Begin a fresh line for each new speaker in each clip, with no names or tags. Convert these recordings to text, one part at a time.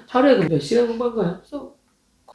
하루에 그럼 몇 시간 공부한 거야?
그래서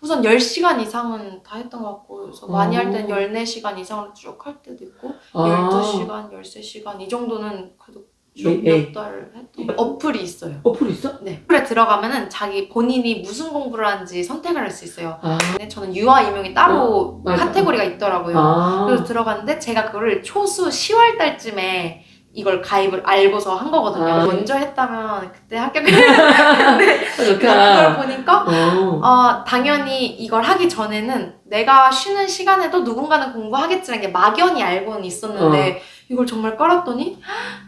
우선 10시간 이상은 다 했던 것 같고, 그래서 많이 할 때는 14시간 이상을 쭉 할 때도 있고, 12시간, 13시간 이 정도는 그래도 쭉 몇 달 했던 어플이 있어요.
어플이 있어?
네. 어플에 들어가면은 자기 본인이 무슨 공부를 하는지 선택을 할 수 있어요. 근데 저는 유아 임용이 따로 카테고리가 있더라고요. 그래서 들어갔는데 제가 그거를 초수 10월 달쯤에 이걸 가입을 알고서 한 거거든요. 먼저 했다면 그때 합격했는데 그걸 보니까 당연히 이걸 하기 전에는 내가 쉬는 시간에도 누군가는 공부하겠지라는 게 막연히 알고는 있었는데 이걸 정말 깔았더니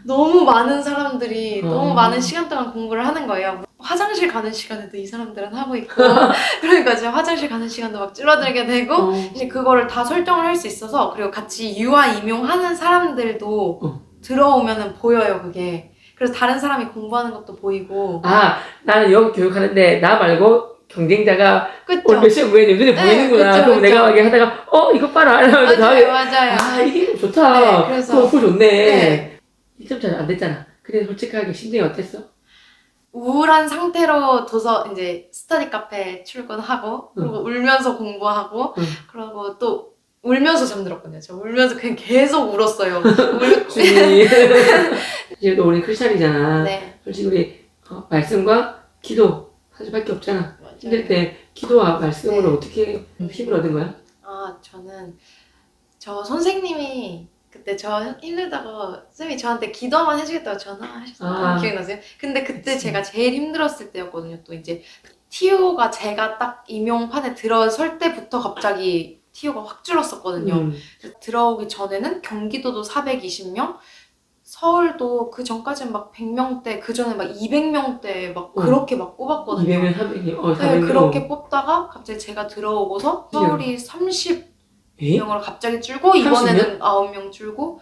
너무 많은 사람들이 너무 많은 시간 동안 공부를 하는 거예요. 화장실 가는 시간에도 이 사람들은 하고 있고 그러니까 이제 화장실 가는 시간도 막 줄어들게 되고 이제 그거를 다 설정을 할 수 있어서, 그리고 같이 유아 임용하는 사람들도 들어오면은 보여요, 그게. 그래서 다른 사람이 공부하는 것도 보이고.
나는 영어 교육하는데 나 말고 경쟁자가
그쵸?
오늘 몇 시간 왜 눈에 보이는구나.
그쵸,
그럼 내가 막 하다가 이거 봐라.
맞아요.
이게 좋다.
네, 그래서
어플 좋네.
네.
1점 잘 안 됐잖아. 근데 솔직하게 심정이 어땠어?
우울한 상태로 이제 스터디 카페 출근하고, 그리고 울면서 공부하고, 그리고 또 울면서 잠들었거든요. 저 울면서 그냥 계속 울었어요.
이제 우리 크리스찬이잖아.
네.
솔직히 우리 말씀과 기도 사실밖에 없잖아.
맞아요.
힘들 때 기도와 말씀으로 어떻게 힘을 얻은 거야?
저는 저 선생님이 그때 저 힘들다고 쌤이 저한테 기도만 해주겠다고 전화하셨어요. 기억나세요? 근데 그때 제가 제일 힘들었을 때였거든요. 또 이제 TO가 제가 딱 임용판에 들어설 때부터 갑자기 TO가 확 줄었었거든요. 들어오기 전에는 경기도도 420명, 서울도 그 전까지는 막 100명대, 그 전에 막 200명대 막 그렇게 막 뽑았거든요.
200명, 400명,
네, 그렇게 뽑다가 갑자기 제가 들어오고서 서울이 30명으로 갑자기 줄고, 이번에는 9명 줄고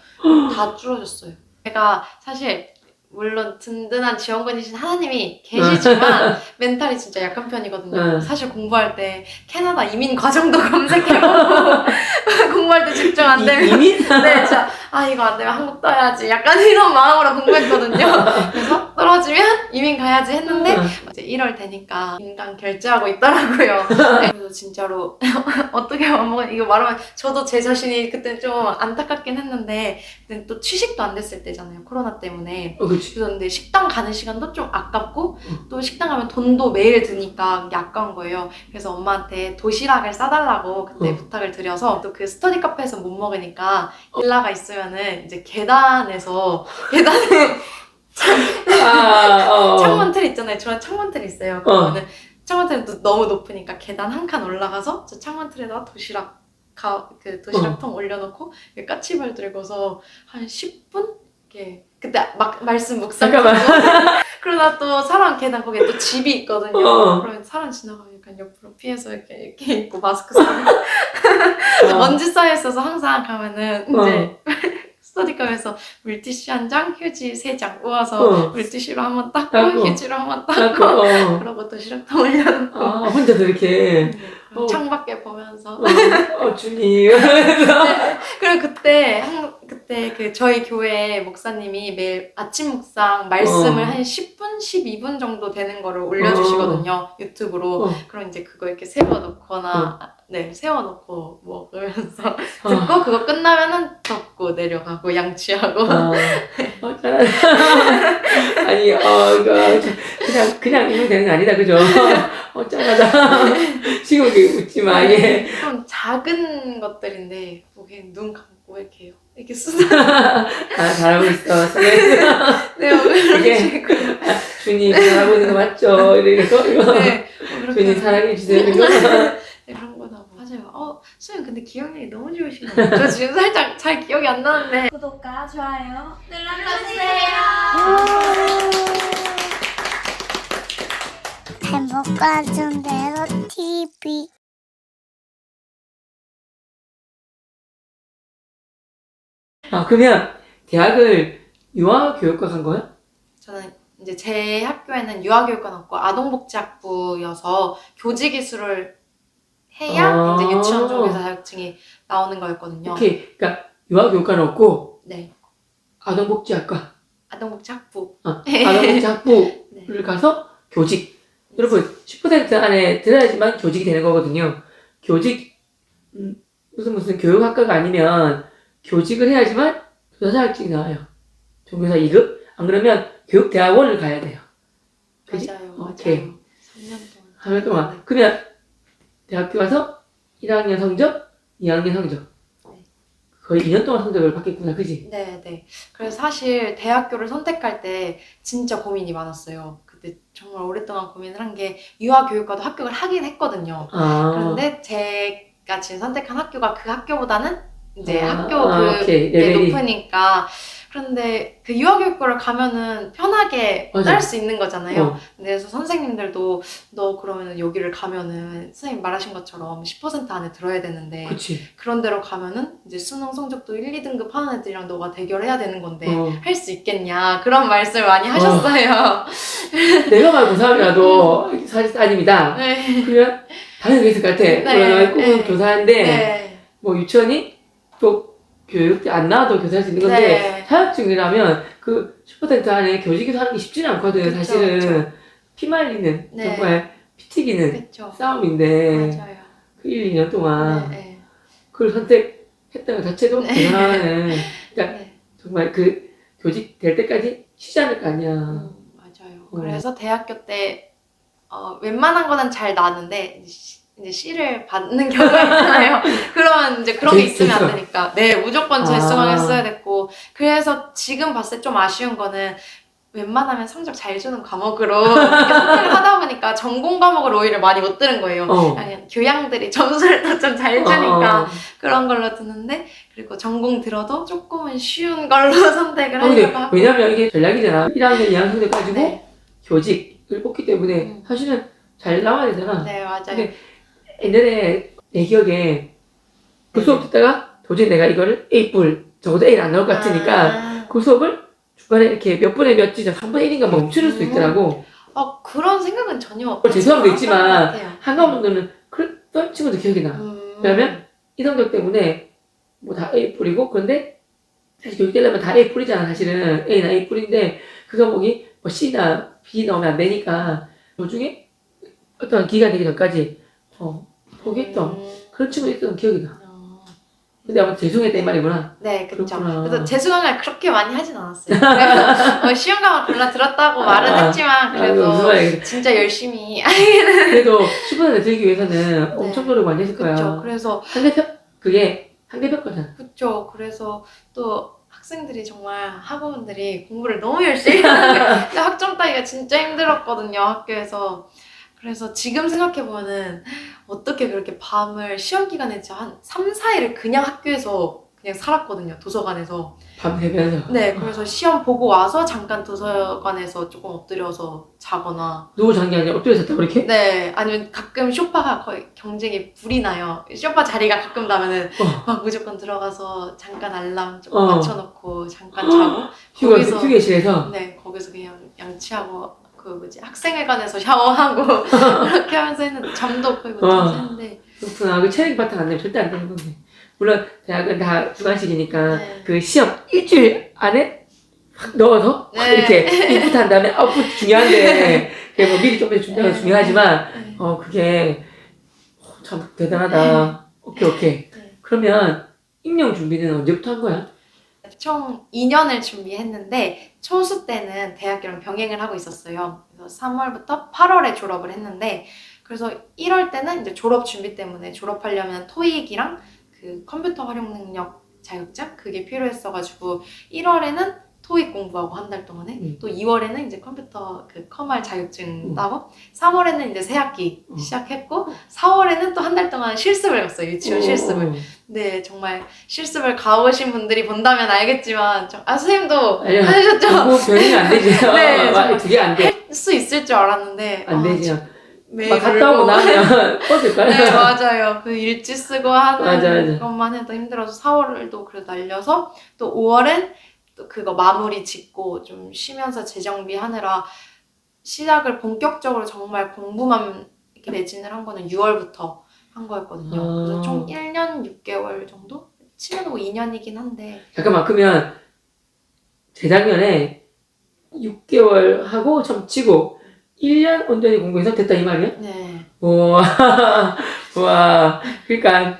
다 줄어졌어요. 제가 사실 물론 든든한 지원군이신 하나님이 계시지만 멘탈이 진짜 약한 편이거든요. 사실 공부할 때 캐나다 이민 과정도 검색해보고 공부할 때 집중 안 되면
이민?
네, 진짜 이거 안 되면 한국 떠야지 약간 이런 마음으로 공부했거든요. 그래서 떨어지면 이민 가야지 했는데 이제 1월 되니까 인강 결제하고 있더라고요. 그래서 진짜로 어떻게 이거 말하면 저도 제 자신이 그때 좀 안타깝긴 했는데, 그때 또 취식도 안 됐을 때잖아요, 코로나 때문에. 그래서 근데 식당 가는 시간도 좀 아깝고 또 식당 가면 돈도 매일 드니까 그게 아까운 거예요. 그래서 엄마한테 도시락을 싸달라고 그때 부탁을 드려서, 또 그 스터디 카페에서 못 먹으니까 일라가 있으면은 이제 계단에 창문 틀 있잖아요. 저는 창문 틀 있어요. 그러면은 창문 틀은 또 너무 높으니까 계단 한 칸 올라가서 저 창문 틀에다가 도시락통 올려놓고 까치발 들고서 한 10분? 이렇게 그때 막 말씀 묵상 듣고 그러다 또 사람 계단 거기에 또 집이 있거든요. 그러면 사람 지나가면 약간 옆으로 피해서 이렇게 있고 마스크 쓰고 먼지 쌓여 있어서 항상 가면은 이제 스터디컵에서 물티슈 한 장, 휴지 3장 모아서 물티슈로 한번 닦고 휴지로 한번 닦고 그러고 도시락통 올려놓고
혼자서 이렇게
창밖에 보면서
주님.
네. 그리고 그때 그 저희 교회 목사님이 매일 아침 묵상 말씀을 한 10분, 12분 정도 되는 거를 올려주시거든요, 유튜브로. 그럼 이제 그거 이렇게 세워놓거나 세워놓고 먹으면서 듣고, 그거 끝나면은 덮고 내려가고 양치하고.
아니 그냥 이러면 되는 거 아니다, 그죠? 짠하다. 지금 웃지 마.
좀 작은 것들인데 그냥 눈 감고 이렇게 수다.
잘하고 있어.
네, 이게
주님 잘하고 있는 거 맞죠? 이러면서 주님 사랑해 주세요.
그런 거다. 맞아요. 수영 근데 기억력이 너무 좋으시네요. 저 지금 살짝 잘 기억이 안 나는데. 구독과 좋아요 눌러주세요.
행복한 순대로 TV.
그러면 대학을 유아교육과 간 거야?
저는 이제 제 학교에는 유아교육과는 없고 아동복지학부여서 교직이수를 해야 이제 유치원 쪽에서 자격증이 나오는 거였거든요.
오케이. 그러니까 유아교육과는 없고
네.
아동복지학과.
아동복지학부.
아동복지학부를 가서 교직. 여러분 10% 안에 들어야지만 교직이 되는 거거든요. 교직 무슨 교육학과가 아니면 교직을 해야지만 교사 자격증이 나와요. 종교사 2급? 안 그러면 교육대학원을 가야 돼요. 그치?
맞아요.
오케이.
3년 동안.
3년 동안. 그러면 대학교 가서 1학년 성적, 2학년 성적.
네.
거의 2년 동안 성적을 받겠구나, 그지?
네, 네. 그래서 사실 대학교를 선택할 때 진짜 고민이 많았어요. 그때 정말 오랫동안 고민을 한 게 유아교육과도 합격을 하긴 했거든요. 그런데 제가 지금 선택한 학교가 그 학교보다는 이제 학교
오케이.
게
레벨이.
높으니까. 그런데 그 유아교육과를 가면은 편하게
맞아.
딸 수 있는 거잖아요.
어,
그래서 선생님들도 너 그러면 여기를 가면은 선생님 말하신 것처럼 10% 안에 들어야 되는데
그치.
그런 데로 가면은 이제 수능 성적도 1, 2등급 하는 애들이랑 너가 대결해야 되는 건데 할 수 있겠냐 그런 말씀을 많이 하셨어요.
내가 말 고3이라도 사실 따님이다.
네.
그러면 당연히 있을 것 같아.
네.
꿈은
네.
교사인데,
네.
뭐 유치원이 또 교육대 안 나와도 교사할 수 있는 건데,
네.
자격증이라면 그 10% 안에 교직에서 하는 게 쉽지는 않거든.
그쵸,
사실은
그쵸.
피 말리는,
네.
정말 피 튀기는
그쵸.
싸움인데,
맞아요.
그 1, 2년 동안
네. 네.
그걸 선택했다는 것 자체도 대단하네. 그러니까
네.
정말 그 교직 될 때까지 쉬지 않을 거 아니야.
맞아요. 그래서 대학교 때 웬만한 거는 잘 나왔는데 이제 C를 받는 경우가 있잖아요. 그러면 이제 그런 게 있으면 안 되니까. 네, 무조건 재수강 했어야 됐고. 그래서 지금 봤을 때 좀 아쉬운 거는 웬만하면 성적 잘 주는 과목으로 이렇게 선택을 하다 보니까 전공 과목을 오히려 많이 못 들은 거예요. 아니, 교양들이 점수를 더 좀 잘 주니까 그런 걸로 듣는데 그리고 전공 들어도 조금은 쉬운 걸로 선택을 하려고 하고.
왜냐면 이게 전략이잖아. 1학년, 2학년 성적 가지고
네.
교직을 뽑기 때문에 사실은 잘 나와야 되잖아.
네, 맞아요.
근데 옛날에 내 기억에 그 수업 듣다가 도저히 내가 이거를 A뿔, 적어도 A는 안 나올 것 같으니까 그 수업을 중간에 이렇게 몇 분의 몇 지점, 3분의 1인가 멈추는 수 있더라고.
그런 생각은 전혀
죄송함도 있지만
같아요.
한가운 정도는 그랬던 친구도 기억이 나. 왜냐면 이 성적 때문에 뭐 다 A뿔이고 그런데 사실 교육되려면 다 A뿔이잖아. 사실은 A나 A뿔인데 그 과목이 뭐 C나 B 나오면 안 되니까 도중에 어떤 기간 되기 전까지 포기했던 그런 친구도 있던 기억이 나. 근데 아무튼 재수했다 이 말이구나.
네, 그렇죠.
그렇구나.
그래서 재수강을 그렇게 많이 하진 않았어요. 그래서 쉬운 과목 골라 들었다고 말은 했지만 그래도 진짜 열심히.
그래도 10분에 들기 위해서는 엄청 노력 많이 했을 거야.
그렇죠. 그래서
그게 상대평가잖아.
그렇죠. 그래서 또 학생들이 정말 학우분들이 공부를 너무 열심히 하는데 학점 따기가 진짜 힘들었거든요, 학교에서. 그래서 지금 생각해보면은 어떻게 그렇게 밤을 시험 기간에 한 3, 4일을 그냥 학교에서 그냥 살았거든요. 도서관에서.
밤 새면서.
네, 그래서 시험 보고 와서 잠깐 도서관에서 조금 엎드려서 자거나.
누구 잔 게 아니라 엎드려 잤다고 이렇게?
네, 아니면 가끔 쇼파가 거의 경쟁이 불이 나요. 쇼파 자리가 가끔 나면은 막 무조건 들어가서 잠깐 알람 조금 맞춰놓고 잠깐 자고.
휴게실에서?
네, 거기서 그냥 양치하고 학생회관에서 샤워하고 그렇게 하면서 했는데 잠도 거의 못 자서 했는데.
그렇구나. 그 체력 바탕 안 되면 절대 안 되는 건데. 물론 대학은 다 주관식이니까
네.
그 시험 일주일 안에 확 넣어서 이렇게 인풋한 다음에 아웃풋 중요한데 그게 뭐 미리 좀 준비하는 거 중요하지만 그게 참 대단하다. 오케이. 그러면 임용 준비는 언제부터 한 거야?
총 2년을 준비했는데 초수 때는 대학교랑 병행을 하고 있었어요. 그래서 3월부터 8월에 졸업을 했는데 그래서 1월 때는 이제 졸업 준비 때문에 졸업하려면 토익이랑 그 컴퓨터 활용 능력 자격증 그게 필요했어가지고 1월에는 토익 공부하고 한 달 동안에 또 2월에는 이제 컴퓨터 그 컴활 자격증 따고 3월에는 이제 새학기 시작했고 4월에는 또 한 달 동안 실습을 갔어요. 유치원 실습을. 네, 정말 실습을 가오신 분들이 본다면 알겠지만 선생님도 하셨죠?
공부 병행이 안 되지.
네,
그게 안 돼.
할 수 있을 줄 알았는데
안 되지.
막
갔다 오고 나면 뻗을까?
네, 맞아요. 그 일지 쓰고 하는
맞아.
것만 해도 힘들어서 4월도 그래도 날려서 또 5월엔 또 그거 마무리 짓고 좀 쉬면서 재정비하느라 시작을 본격적으로 정말 공부만 이렇게 매진을 한 거는 6월부터 한 거였거든요. 그래서 총 1년 6개월 정도? 치면 뭐 2년이긴 한데.
잠깐만, 그러면 재작년에 6개월 하고 좀 치고 1년 온전히 공부해서 됐다 이 말이야?
네.
우와, 우와. 그러니까,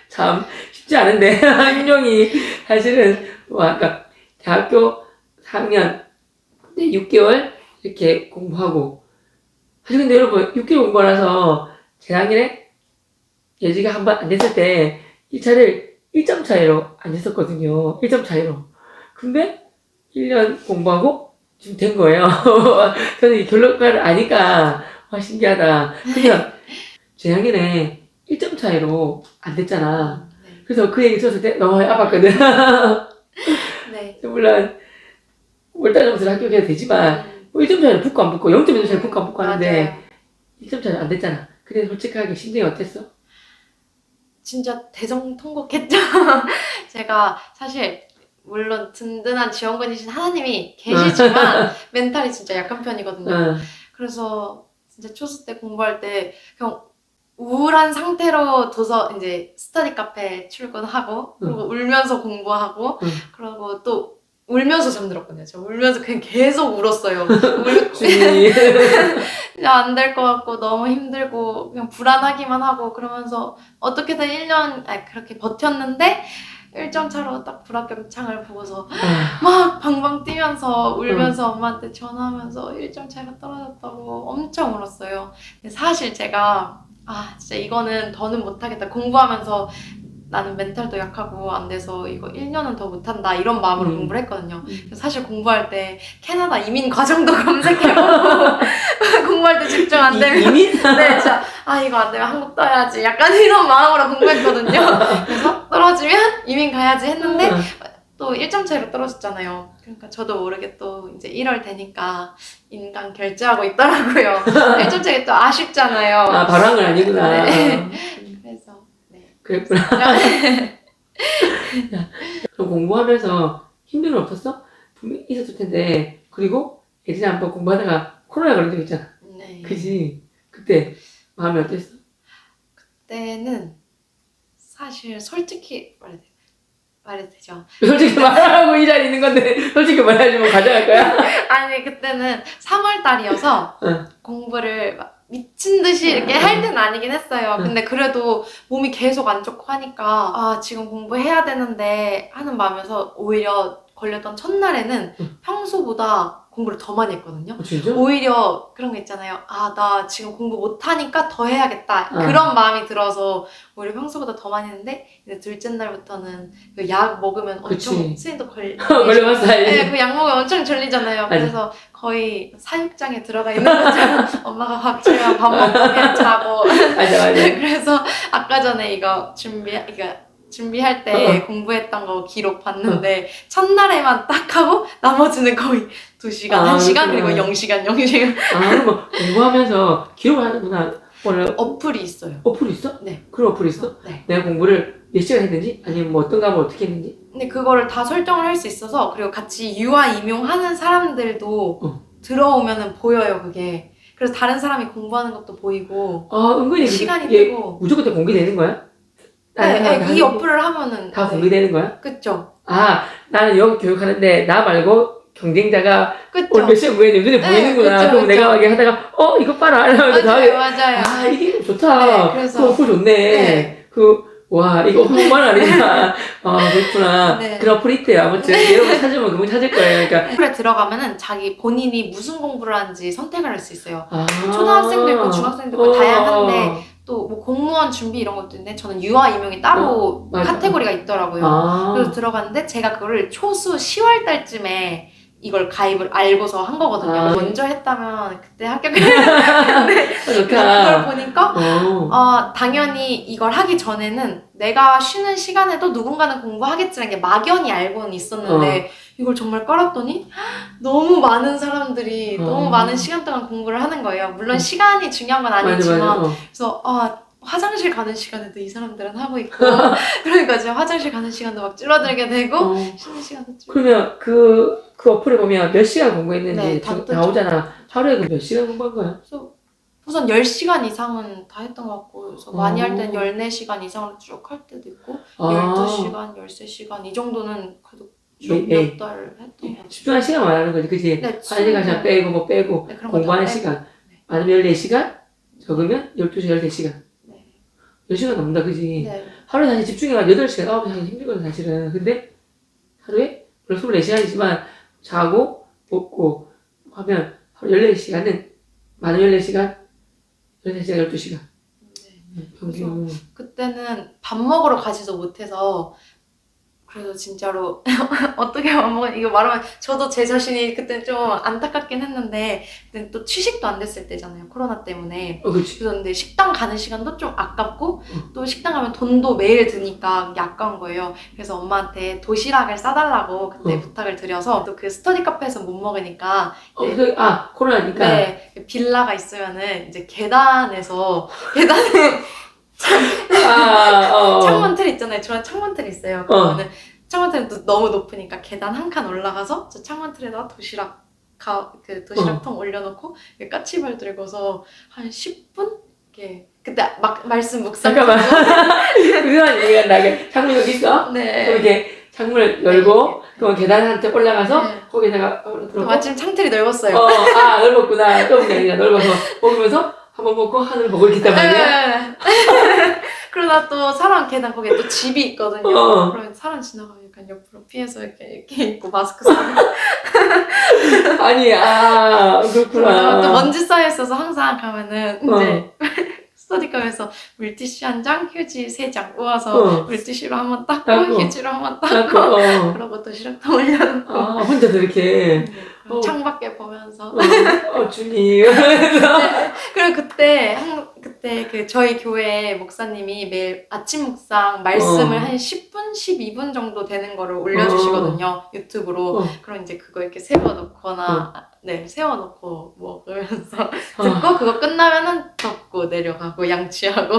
참, 쉽지 않은데, 임용이 사실은, 와, 그러니까, 대학교 4학년, 6개월, 이렇게 공부하고. 사실 근데 여러분, 6개월 공부하라서, 재작년에 예지가 한 번 안 됐을 때, 1차를 1점 차이로 안 됐었거든요. 1점 차이로. 근데, 1년 공부하고, 지금 된 거예요. 저는 이 결론가를 아니까, 와, 신기하다. 그냥, 재작년에 1점 차이로 안 됐잖아.
네.
그래서 그 얘기 들었을 때 너무 아팠거든.
네.
물론, 월달 점수를 합격해야 되지만, 뭐 1점 차이로 붙고 안 붙고, 0.1점 차이로 붙고 안 붙고 하는데,
맞아요.
1점 차이로 안 됐잖아. 근데 솔직하게 심정이 어땠어?
진짜 대성통곡했죠. 제가 사실 물론 든든한 지원군이신 하나님이 계시지만 멘탈이 진짜 약한 편이거든요. 그래서 진짜 초수 때 공부할 때 그냥 우울한 상태로 이제 스터디 카페 출근하고 그리고 울면서 공부하고 그리고 또 울면서 잠들었거든요. 저 울면서 그냥 계속 울었어요. 안 될 것 같고 너무 힘들고 그냥 불안하기만 하고 그러면서 어떻게든 1년 그렇게 버텼는데 1점 차로 딱 불합격창을 보고서 막 방방 뛰면서 울면서 엄마한테 전화하면서 1점 차이가 떨어졌다고 엄청 울었어요. 근데 사실 제가 진짜 이거는 더는 못하겠다. 공부하면서 나는 멘탈도 약하고 안 돼서 이거 1년은 더 못한다 이런 마음으로 공부를 했거든요. 사실 공부할 때 캐나다 이민 과정도 검색해보고 공부할 때 집중 안 되면
이민?
네, 진짜 이거 안 되면 한국 떠야지 약간 이런 마음으로 공부했거든요. 그래서 떨어지면 이민 가야지 했는데 또 1점 차이로 떨어졌잖아요. 그러니까 저도 모르게 또 이제 1월 되니까 인강 결제하고 있더라고요. 1점 차이 또 아쉽잖아요.
바로 한 건 아니구나.
네. 그래서
그랬구나. 그럼 공부하면서 힘든 건 없었어? 분명히 있었을 텐데. 그리고 예전에 한번 공부하다가 코로나 걸린 적 있잖아.
네.
그지? 그때 마음이 어땠어?
그때는 사실 솔직히 말해도 되죠?
솔직히 말하고 이 자리에 있는 건데 솔직히 말하지 뭐 가져갈 거야?
아니 그때는 3월 달이어서 공부를 막 미친 듯이 이렇게 할 때는 아니긴 했어요. 근데 그래도 몸이 계속 안 좋고 하니까 지금 공부해야 되는데 하는 마음에서 오히려 걸렸던 첫날에는 평소보다 공부를 더 많이 했거든요.
진짜?
오히려 그런 거 있잖아요. 나 지금 공부 못하니까 더 해야겠다. 그런 마음이 들어서 오히려 평소보다 더 많이 했는데 이제 둘째 날부터는 그 약 먹으면 엄청 스님도
걸려봤어.
네, 그 약 먹으면 엄청 졸리잖아요.
맞아.
그래서 거의 사육장에 들어가 있는 것처럼 엄마가 밥주면 밥 먹고 그냥 자고
맞아.
그래서 아까 전에 이거 준비할 때 공부했던 거 기록 봤는데 첫날에만 딱 하고 나머지는 거의 2시간, 1시간 그리고 0시간.
그럼 공부하면서 기록을 하는구나. 오늘
어플이 있어요.
어플이 있어?
네.
그런 어플이 있어?
네.
내가 공부를 몇 시간 했는지 아니면 뭐 어떤 과목을 어떻게 했는지?
근데 그거를 다 설정을 할 수 있어서 그리고 같이 유아 임용하는 사람들도 들어오면은 보여요 그게. 그래서 다른 사람이 공부하는 것도 보이고
은근히
시간이 되고
무조건 다 공개되는 거야?
네, 이 어플을 하면은
다 공개되는 거야?
그쵸.
나는 영어 교육하는데 나 말고 경쟁자가
그쵸.
오늘 몇 시간 뭐했는지 눈에 보이는구나.
그쵸,
그럼 내가 막 하다가 이거 봐라 이러면서
맞아요.
이게 좋다.
네, 그래서
그 어플 좋네. 와 이거 홍보만 아니구나. 그렇구나.
네.
그런 어플이 있대요. 아무튼 여러분 찾으면 그분 찾을 거예요. 그러니까
어플에 들어가면은 자기 본인이 무슨 공부를 하는지 선택을 할 수 있어요. 초등학생도 있고 중학생도 있고 다양한데 또 뭐 공무원 준비 이런 것도 있는데 저는 유아 임용이 따로 카테고리가 있더라고요. 그래서 들어갔는데 제가 그거를 초수 10월 달쯤에 이걸 가입을 알고서 한 거거든요. 먼저 했다면 그때 합격했는데 그걸 보니까 당연히 이걸 하기 전에는 내가 쉬는 시간에도 누군가는 공부하겠지라는 게 막연히 알고는 있었는데 이걸 정말 깔았더니 너무 많은 사람들이 너무 많은 시간 동안 공부를 하는 거예요. 물론 시간이 중요한 건 아니지만 그래서 화장실 가는 시간에도 이 사람들은 하고 있고 그러니까 제가 화장실 가는 시간도 막 줄어들게 되고 쉬는 시간도 줄어들고
그러면 그 어플에 보면 몇 시간 공부했는지
네,
나오잖아. 하루에 몇 시간 공부한 거야?
그래서 우선 10시간 이상은 다 했던 것 같고 그래서 많이 할 때는 14시간 이상으로 쭉 할 때도 있고 12시간, 13시간 이 정도는 그래도
예.
몇달 했던 것 같아요.
집중할 시간 말하는 거지, 그치?
네,
1시간 빼고 뭐 빼고
네, 그런 거
공부하는
다
시간
네.
많으면 14시간? 적으면 12시, 13시간
네.
10시간 넘는다, 그지?
네.
하루에 사실 집중해가 8시간, 9시간 힘들거든, 사실은. 근데 하루에 물론 24시간이지만 자고 먹고 하면 하루 14시간은 많으면 14시간, 13시간, 12시간.
네.
평균.
그때는 밥 먹으러 가지도 못해서 그래서 진짜로 어떻게 밥 먹어 이거 말하면 저도 제 자신이 그때 좀 안타깝긴 했는데 그때 또 취식도 안 됐을 때잖아요, 코로나 때문에.
그치.
그래서 근데 식당 가는 시간도 좀 아깝고 또 식당 가면 돈도 매일 드니까 그게 아까운 거예요. 그래서 엄마한테 도시락을 싸달라고 그때 부탁을 드려서 또 그 스터디 카페에서 못 먹으니까
코로나니까.
네, 빌라가 있으면은 이제 계단에 창문 틀 있잖아요. 저는 창문 틀 있어요. 그러면은 창문 틀은 너무 높으니까 계단 한 칸 올라가서 저 창문 틀에다가 도시락통 올려놓고 까치발 들고서 한 10분? 이렇게 그때 막 말씀 묵상
잠깐만. 그런 얘기가 나게. 창문 여기 있어?
네.
그럼 이렇게 창문을 열고, 그럼 계단한테 올라가서,
네.
거기다가
또
들어가.
마침 창틀이 넓었어요.
넓었구나. 좁은 게 아니라 넓어서 먹으면서 한번 먹고 하늘 보고 있단 말이야.
네. 그러다 또 사람 계단 거기에 또 집이 있거든요. 그러면 사람 지나가면 약간 옆으로 피해서 이렇게 입고 마스크 쓰고.
아니, 그렇구나.
또 먼지 쌓여 있어서 항상 가면은 이제 스터디컵에서 물티슈 한 장, 휴지 3장 모아서 물티슈로 한번 닦고 휴지로 한번 닦고 그러고 도시락통 올려놓고
혼자서 이렇게
창밖에 보면서
주님.
네. 그리고 그때 그 저희 교회 목사님이 매일 아침 묵상 말씀을 한 10분, 12분 정도 되는 거를 올려주시거든요, 유튜브로. 그럼 이제 그거 이렇게 세워놓거나 세워놓고 먹으면서 듣고 그거 끝나면은 덮고 내려가고 양치하고.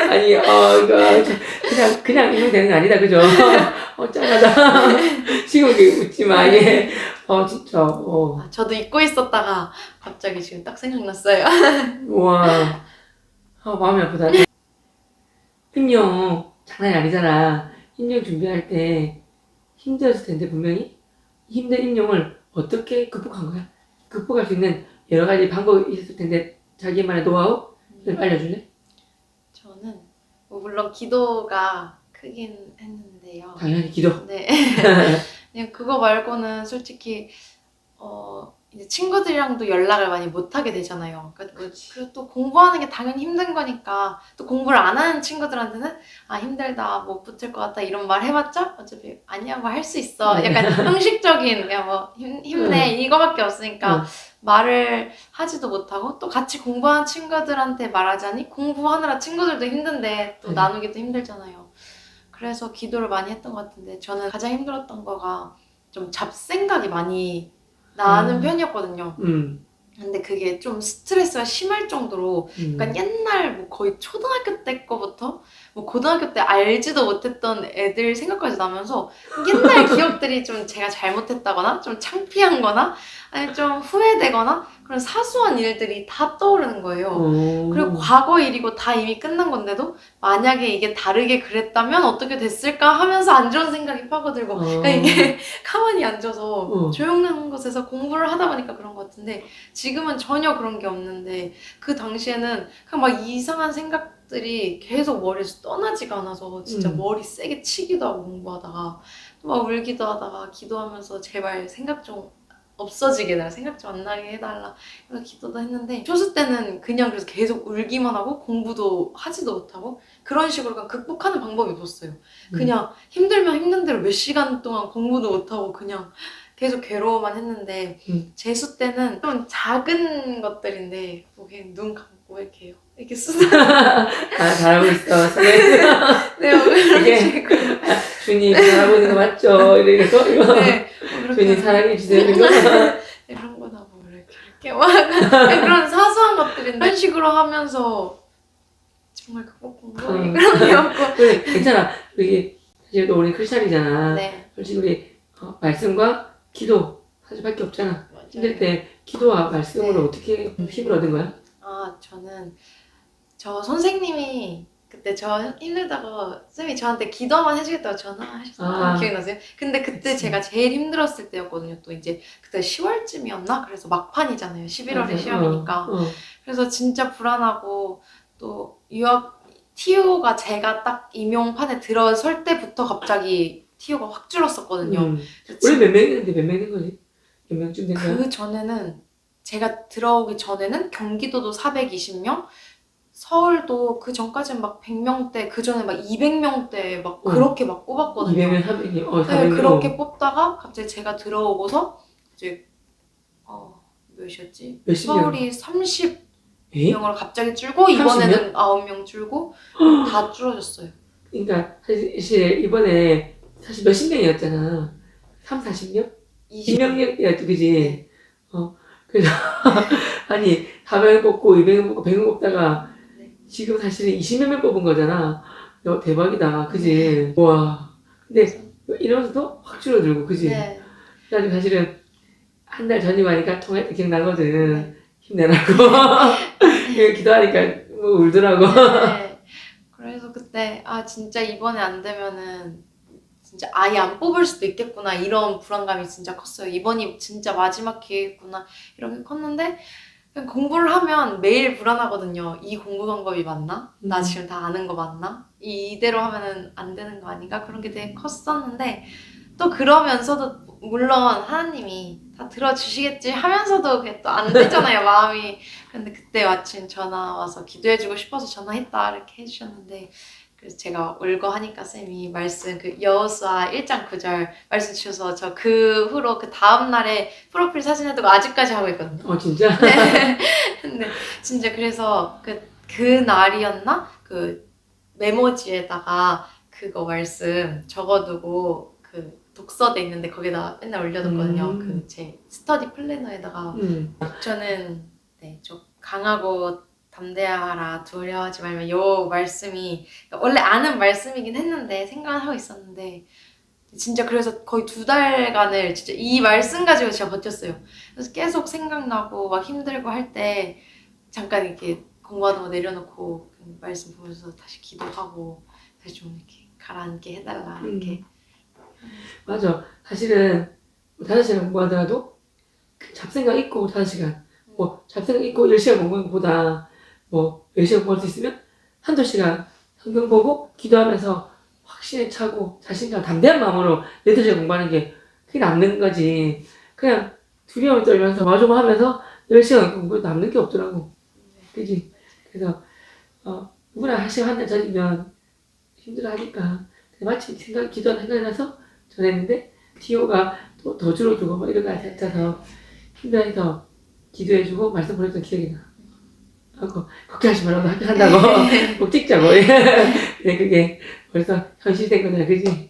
아니, 그냥 이러면 되는 거 아니다, 그죠? 짠하다. 지금 웃지 마, 얘. 진짜.
저도 잊고 있었다가 갑자기 지금 딱 생각났어요.
우와. 마음이 아프다. 임용, 장난이 아니잖아. 임용 준비할 때 힘들었을 텐데, 분명히. 힘든 임용을 어떻게 극복한 거야? 극복할 수 있는 여러 가지 방법이 있었을 텐데, 자기만의 노하우? 좀 알려줄래?
저는 물론 기도가 크긴 했는데요.
당연히 기도.
네. 그냥 그거 말고는 솔직히 이제 친구들이랑도 연락을 많이 못 하게 되잖아요. 그리고 또 공부하는 게 당연히 힘든 거니까 또 공부를 안 하는 친구들한테는 힘들다, 못 붙을 것 같다 이런 말 해봤자 어차피 아니야, 뭐 할 수 있어. 약간 형식적인 그냥 뭐 힘내 이거밖에 없으니까 말을 하지도 못하고 또 같이 공부하는 친구들한테 말하자니 공부하느라 친구들도 힘든데 또 나누기도 힘들잖아요. 그래서 기도를 많이 했던 것 같은데 저는 가장 힘들었던 거가 좀 잡생각이 많이 나는 편이었거든요. 근데 그게 좀 스트레스가 심할 정도로 약간 옛날 뭐 거의 초등학교 때 거부터 뭐 고등학교 때 알지도 못했던 애들 생각까지 나면서 옛날 기억들이 좀 제가 잘못했다거나 좀 창피한 거나 아니면 좀 후회되거나 그런 사소한 일들이 다 떠오르는 거예요. 그리고 과거 일이고 다 이미 끝난 건데도 만약에 이게 다르게 그랬다면 어떻게 됐을까 하면서 안 좋은 생각이 파고들고 그러니까 이게 가만히 앉아서 조용한 곳에서 공부를 하다 보니까 그런 것 같은데 지금은 전혀 그런 게 없는데 그 당시에는 그냥 막 이상한 생각들이 계속 머리에서 떠나지가 않아서 진짜 머리 세게 치기도 하고 공부하다가 또 막 울기도 하다가 기도하면서 제발 생각 좀 없어지게 해달라, 생각 좀 안 나게 해달라 그래서 기도도 했는데 초수 때는 그냥 그래서 계속 울기만 하고 공부도 하지도 못하고 그런 식으로 그냥 극복하는 방법이 없었어요. 그냥 힘들면 힘든 대로 몇 시간 동안 공부도 못하고 그냥 계속 괴로워만 했는데 재수 때는 좀 작은 것들인데 뭐 그냥 눈 감고 이렇게 쓰다
잘하고 있어.
네,
이게 주님 잘하고 있는 거 맞죠? 이거 주님 사랑해주세요. 이거
이런 거다 뭐 이렇게 막 그런 사소한 것들인데 이런 식으로 하면서 정말 극복한 거 그런 게 없고
그래, 괜찮아. 사실 또 우리 크리스찬이잖아.
네.
솔직히 우리 말씀과 기도 사실밖에 없잖아.
맞아요.
힘들 때 기도와 말씀으로 어떻게 힘을 얻은 거야?
저는 저 선생님이 그때 저 힘들다고 쌤이 저한테 기도만 해주겠다고 전화하셨어요. 기억나세요? 근데 그때
그치.
제가 제일 힘들었을 때였거든요. 또 이제 그때 10월쯤이었나? 그래서 막판이잖아요. 11월에
맞아.
시험이니까.
어.
그래서 진짜 불안하고 또 유학 TO가 제가 딱 임용판에 들어설 때부터 갑자기 TO가 확 줄었었거든요.
원래 몇 명이었는데 몇 명 된 거지? 몇 명쯤 된 거야?
그 전에는 제가 들어오기 전에는 경기도도 420명, 서울도 그 전까지는 막 100명대, 그 전에 막 200명대 막 그렇게 막 뽑았거든요.
200명, 300명,
네,
400명.
그렇게 뽑다가 갑자기 제가 들어오고서 이제 몇이었지?
몇십 명?
서울이 30명으로
에?
갑자기 줄고
30명?
이번에는 9명 줄고 다 줄어졌어요.
그러니까 사실 이번에 사실 몇십 명이었잖아. 3, 40명? 20명이었지, 그지?
네.
그래서 아니 400명 뽑고 200명 뽑고 100명 뽑다가
네.
지금 사실은 20몇 명 뽑은 거잖아. 야, 대박이다, 그지? 와. 근데 이러면서도 확 줄어들고, 그지?
네.
그래가지고 사실은 한 달 전이 가니까 통화했던 기억나거든.
네.
힘내라고. 기도하니까 뭐 울더라고.
네. 그래서 그때 진짜 이번에 안 되면은 진짜 아예 안 뽑을 수도 있겠구나 이런 불안감이 진짜 컸어요. 이번이 진짜 마지막 기회겠구나 이런 게 컸는데 그냥 공부를 하면 매일 불안하거든요. 이 공부 방법이 맞나? 나 지금 다 아는 거 맞나? 이대로 하면은 안 되는 거 아닌가? 그런 게 되게 컸었는데 또 그러면서도 물론 하나님이 다 들어주시겠지 하면서도 그게 또 안 되잖아요, 마음이. 근데 그때 마침 전화 와서 기도해주고 싶어서 전화했다 이렇게 해주셨는데 그래서 제가 울고 하니까 쌤이 말씀 그 여호수아 1장 9절 말씀 주셔서 저 그 후로 그 다음날에 프로필 사진 해두고 아직까지 하고 있거든요.
진짜?
네. 근데 진짜 그래서 그 날이었나? 그 메모지에다가 그거 말씀 적어두고 그 독서대 있는데 거기다 맨날 올려뒀거든요. 그 제 스터디 플래너에다가 저는 좀 강하고 담대하라 두려워하지 말면 요 말씀이 원래 아는 말씀이긴 했는데 생각은 하고 있었는데 진짜 그래서 거의 2달간을 진짜 이 말씀 가지고 제가 버텼어요. 그래서 계속 생각나고 막 힘들고 할 때 잠깐 이렇게 공부하는 거 내려놓고 그 말씀 보면서 다시 기도하고 다시 좀 이렇게 가라앉게 해달라 이렇게.
맞아. 사실은 5시간 공부하더라도 잡생각 있고 5시간 뭐 잡생각 있고 10시간 공부하는 것보다 뭐 10시간 공부할 수 있으면 한두 시간 성경 보고 기도하면서 확신에 차고 자신감 담대한 마음으로 8시간 공부하는 게 그게 남는 거지. 그냥 두려움을 떨면서 마주하면서 10시간 공부해도 남는 게 없더라고. 그지? 그래서 누구나 한 시간 한 달 전이면 힘들어 하니까 마치 기도하는 생각이 나서 전했는데 TO가 또 더 줄어들고 막 이런 거 같아서 힘들어해서 기도해주고 말씀 보냈던 기억이 나. 걱정하지 말라고 한다고 꼭 찍자고. 네, 그게 벌써 현실된 거잖아, 그지?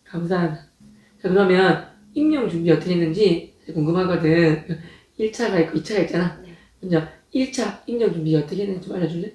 감사하다. 자, 그러면 임용 준비 어떻게 했는지 궁금하거든. 1차가 있고 2차가 있잖아. 먼저 1차 임용 준비 어떻게 했는지 좀 알려줄래?